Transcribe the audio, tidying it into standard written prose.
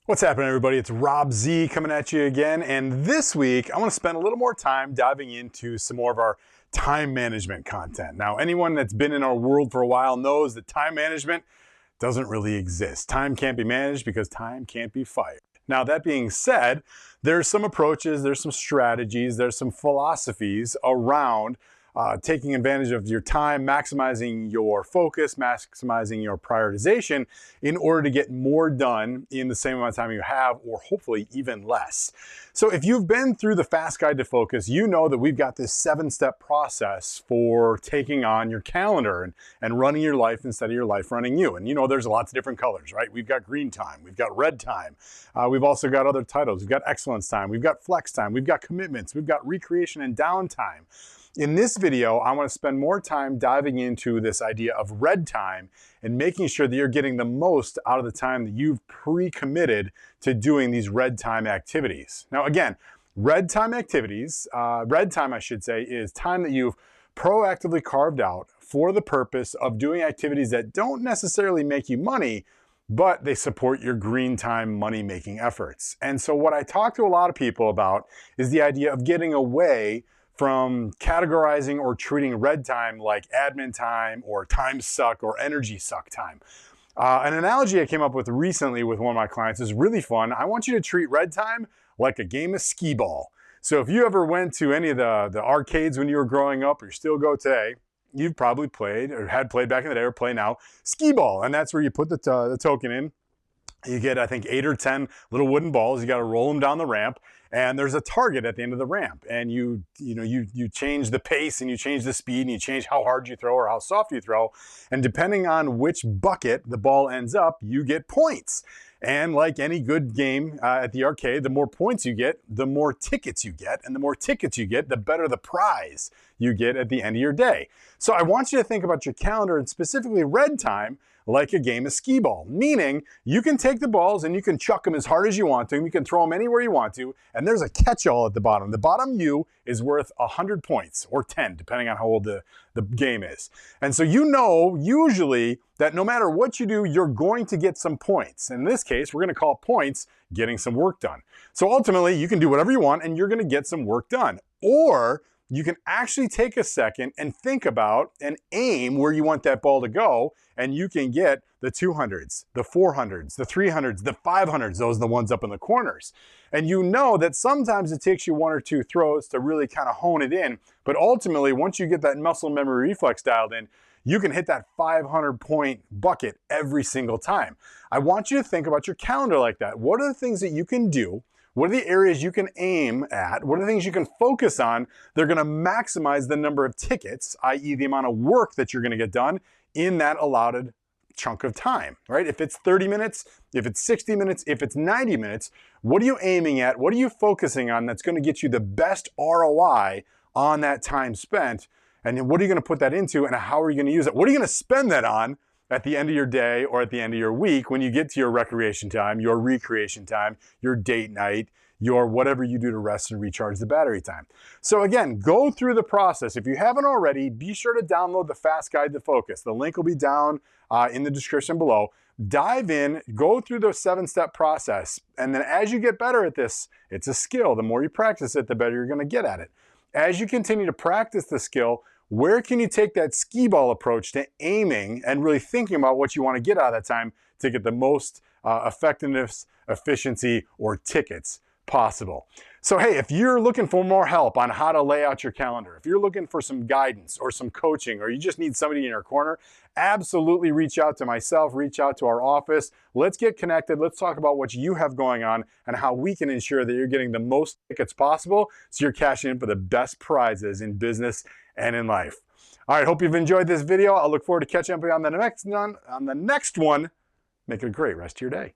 What's happening, everybody? It's Robb Z coming at you again, and this week I want to spend a little more time diving into some more of our time management content. Now, anyone that's been in our world for a while knows that time management doesn't really exist. Time can't be managed because time can't be fired. Now, that being said, there's some approaches, there's some strategies, there's some philosophies around taking advantage of your time, maximizing your focus, maximizing your prioritization in order to get more done in the same amount of time you have, or hopefully even less. So if you've been through the Fast Guide to Focus, you know that we've got this 7-step process for taking on your calendar and running your life instead of your life running you. And you know there's lots of different colors, right? We've got green time, we've got red time, we've also got other titles. We've got excellence time, we've got flex time, we've got commitments, we've got recreation and downtime. In this video, I want to spend more time diving into this idea of red time and making sure that you're getting the most out of the time that you've pre-committed to doing these red time activities. Now, again, red time activities, red time, I should say, is time that you've proactively carved out for the purpose of doing activities that don't necessarily make you money, but they support your green time money-making efforts. And so what I talk to a lot of people about is the idea of getting away from categorizing or treating red time like admin time or time suck or energy suck time. An analogy I came up with recently with one of my clients is really fun. I want you to treat red time like a game of Skee-Ball. So if you ever went to any of the arcades when you were growing up, or you still go today, you've probably played or had played back in the day or play now Skee-Ball. And that's where you put the token in. You get, I think, 8 or 10 little wooden balls. You got to roll them down the ramp, and there's a target at the end of the ramp. And you change the pace, and you change the speed, and you change how hard you throw or how soft you throw. And depending on which bucket the ball ends up, you get points. And like any good game at the arcade, the more points you get, the more tickets you get. And the more tickets you get, the better the prize you get at the end of your day. So I want you to think about your calendar, and specifically red time, like a game of Skee-Ball, meaning you can take the balls and you can chuck them as hard as you want to, and you can throw them anywhere you want to, and there's a catch-all at the bottom. The bottom U is worth 100 points, or 10, depending on how old the game is. And so you know, usually, that no matter what you do, you're going to get some points. In this case, we're gonna call points getting some work done. So ultimately, you can do whatever you want, and you're gonna get some work done. Or you can actually take a second and think about and aim where you want that ball to go, and you can get the 200s, the 400s, the 300s, the 500s. Those are the ones up in the corners. And you know that sometimes it takes you 1 or 2 throws to really kind of hone it in, but ultimately, once you get that muscle memory reflex dialed in, you can hit that 500-point bucket every single time. I want you to think about your calendar like that. What are the things that you can do? What are the areas you can aim at? What are the things you can focus on? They're gonna maximize the number of tickets, i.e. the amount of work that you're gonna get done in that allotted chunk of time, right? If it's 30 minutes, if it's 60 minutes, if it's 90 minutes, what are you aiming at? What are you focusing on that's gonna get you the best ROI on that time spent? And then what are you gonna put that into, and how are you gonna use it? What are you gonna spend that on at the end of your day or at the end of your week when you get to your recreation time, your recreation time, your date night, your whatever you do to rest and recharge the battery time? So again, go through the process. If you haven't already, be sure to download the Fast Guide to Focus. The link will be down in the description below. Dive in, go through the 7-step process, and then as you get better at this, it's a skill. The more you practice it, the better you're gonna get at it. As you continue to practice the skill, where can you take that Skee-Ball approach to aiming and really thinking about what you want to get out of that time to get the most effectiveness, efficiency, or tickets possible? So hey, if you're looking for more help on how to lay out your calendar, if you're looking for some guidance or some coaching, or you just need somebody in your corner, absolutely reach out to myself, reach out to our office. Let's get connected. Let's talk about what you have going on and how we can ensure that you're getting the most tickets possible so you're cashing in for the best prizes in business and in life. All right, hope you've enjoyed this video. I'll look forward to catching up on the next one. Make it a great rest of your day.